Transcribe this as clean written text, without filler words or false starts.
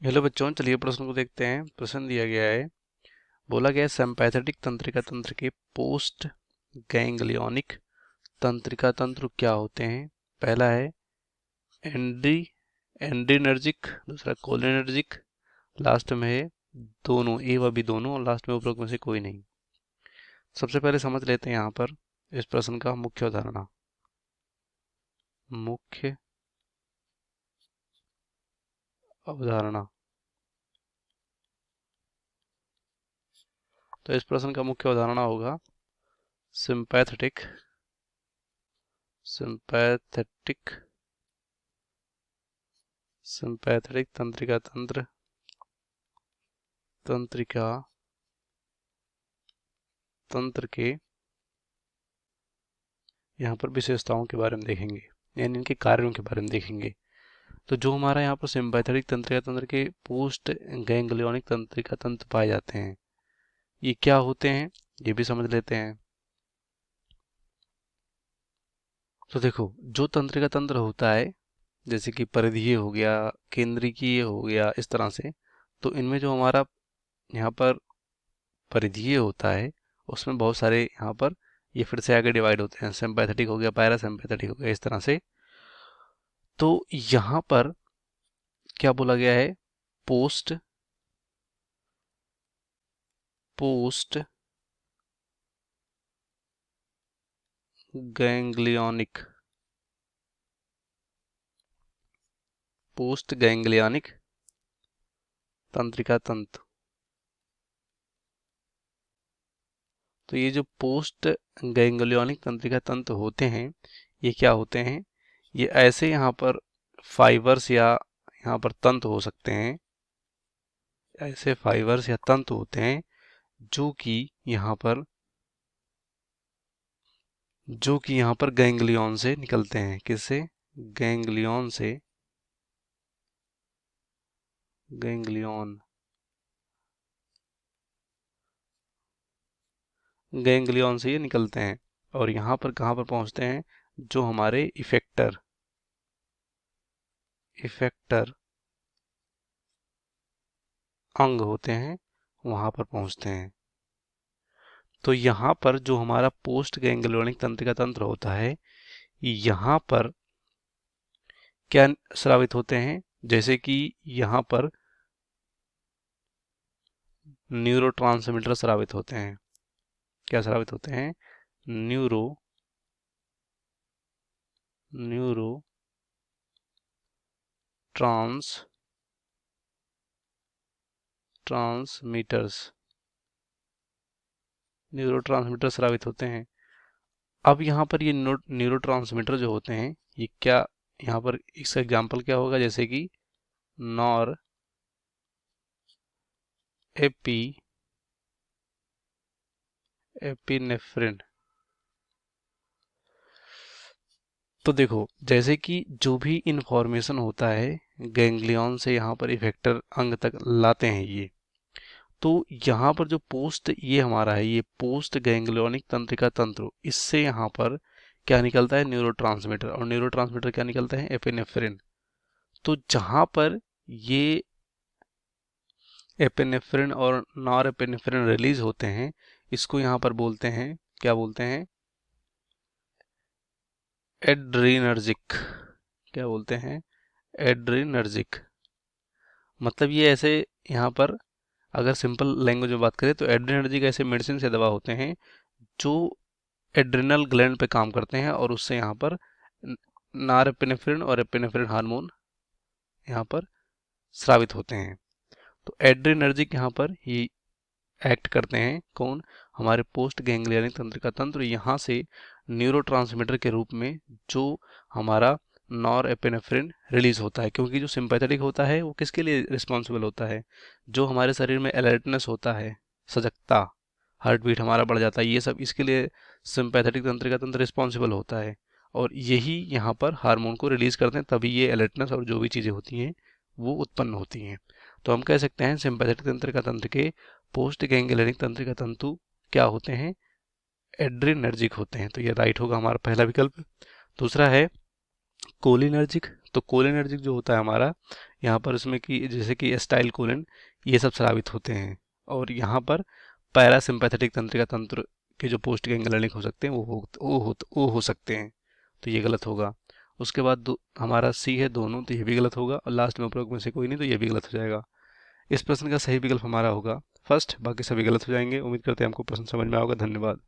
Hello बच्चों, चलिए प्रश्न को देखते हैं। प्रश्न दिया गया है, बोला गया है सिंपैथेटिक तंत्रिका तंत्र के पोस्ट गैंग्लियोनिक तंत्रिका तंत्र क्या होते हैं। पहला है एंड्री एंड्रीनर्जिक, दूसरा कोलिनर्जिक, लास्ट में है दोनों, ए व बी दोनों, और लास्ट में उपरोक्त में से कोई नहीं। सबसे पहले समझ लेते हैं यहाँ पर इस प्रश्न का मुख्य अवधारणा। मुख्य अवधारणा, तो इस प्रश्न का मुख्य अवधारणा होगा सिंपैथेटिक सिंपैथेटिक सिंपैथेटिक तंत्रिका तंत्रिका तंत्र के यहाँ पर विशेषताओं के बारे में देखेंगे, यानी इनके कार्यों के बारे में देखेंगे। तो जो हमारा यहाँ पर सिंपैथेटिक तंत्रिका तंत्र के पोस्ट गैंग्लियोनिक तंत्रिका तंत्र पाए जाते हैं, ये क्या होते हैं ये भी समझ लेते हैं। तो देखो, जो तंत्रिका तंत्र होता है, जैसे कि परिधीय हो गया, केंद्रीकीय हो गया, इस तरह से, तो इनमें जो हमारा यहाँ पर परिधीय होता है उसमें बहुत सारे यहाँ पर ये फिर से आगे डिवाइड होते हैं। सिंपैथेटिक हो गया, पैरासिम्पैथेटिक हो गया, इस तरह से। तो यहाँ पर क्या बोला गया है, post post ganglionic post ganglionic तंत्रिका तंत्र। तो ये जो पोस्ट गैंग्लियोनिक तंत्रिका तंत्र होते हैं, ये क्या होते हैं, ये ऐसे यहाँ पर फाइबर्स या यहाँ पर तंतु हो सकते हैं, ऐसे फाइबर्स या तंतु होते हैं जो कि यहाँ पर गैंग्लियन से निकलते हैं। किससे? गैंग्लियन से, गैंग्लियन गैंग्लियन से ये निकलते हैं। और यहाँ पर कहाँ पर पहुँचते हैं, जो हमारे इफेक्टर इफेक्टर अंग होते हैं वहाँ पर पहुँचते हैं। तो यहाँ पर जो हमारा पोस्ट गैंग्लियोनिक तंत्रिका तंत्र होता है, यहाँ पर क्या स्रावित होते हैं, जैसे कि यहाँ पर न्यूरोट्रांसमीटर स्रावित होते हैं। क्या स्रावित होते हैं? न्यूरो ट्रांसमीटर्स न्यूरोट्रांसमीटर स्रावित होते हैं। अब यहाँ पर ये न्यूरोट्रांसमीटर जो होते हैं, ये क्या, यहाँ पर इसका एग्जांपल क्या होगा, जैसे कि नॉर एपिनेफ्रिन। तो देखो, जैसे कि जो भी इंफॉर्मेशन होता है गैंग्लियन से यहाँ पर इफेक्टर अंग तक लाते हैं ये, तो यहाँ पर जो पोस्ट ये हमारा है, ये पोस्ट गैंग्लियोनिक तंत्रिका तंत्र, इससे यहाँ पर क्या निकलता है, न्यूरोट्रांसमीटर, और न्यूरोट्रांसमीटर क्या निकलता है, एपिनेफ्रिन। तो जहाँ पर ये एपिनेफ्रिन और नॉर एपिनेफ्रिन रिलीज होते हैं, इसको यहाँ पर बोलते हैं, क्या बोलते हैं, एड्रीनर्जिक। क्या बोलते हैं? एड्रीनर्जिक। मतलब ये ऐसे, यहाँ पर अगर सिंपल लैंग्वेज में बात करें तो एड्रीनर्जिक ऐसे मेडिसिन से दवा होते हैं जो एड्रिनल ग्लैंड पे काम करते हैं, और उससे यहाँ पर नॉरएपिनेफ्रिन और एपिनेफ्रिन हार्मोन यहाँ पर स्रावित होते हैं। तो एड्रिनर्जिक यहाँ पर ही एक्ट करते हैं। कौन? हमारे पोस्ट गैंग्लियनिक तंत्रिका तंत्र, यहाँ से न्यूरोट्रांसमीटर के रूप में जो हमारा नॉर एपिनेफ्रिन रिलीज होता है। क्योंकि जो सिंपैथेटिक होता है वो किसके लिए रिस्पॉन्सिबल होता है, जो हमारे शरीर में अलर्टनेस होता है, सजगता, हार्ट बीट हमारा बढ़ जाता है, ये सब इसके लिए सिंपैथेटिक तंत्रिका तंत्र रिस्पॉन्सिबल होता है। और यही यहाँ पर हार्मोन को रिलीज करते हैं, तभी ये अलर्टनेस और जो भी चीज़ें होती हैं वो उत्पन्न होती हैं। तो हम कह सकते हैं सिंपैथेटिक तंत्रिका तंत्र के पोस्ट गैंग्लियनिक तंत्रिका तंतु क्या होते हैं, एड्रिनर्जिक होते हैं। तो ये राइट होगा हमारा पहला विकल्प। दूसरा है कोलिनर्जिक। तो कोलिनर्जिक जो होता है हमारा, यहाँ पर उसमें कि जैसे कि एस्टाइल कोलिन, ये सब स्रावित होते हैं। और यहाँ पर पैरासिम्पैथेटिक तंत्रिका तंत्र के जो पोस्ट गैंग्लियनिक हो सकते हैं वो हो सकते हैं। तो ये गलत होगा। उसके बाद हमारा सी है दोनों, तो ये भी गलत होगा। और लास्ट में उपरोक्त में से कोई नहीं, तो ये भी गलत हो जाएगा। इस प्रश्न का सही विकल्प हमारा होगा फर्स्ट, बाकी सभी गलत हो जाएंगे। उम्मीद करते हैं आपको प्रश्न समझ में आएगा। धन्यवाद।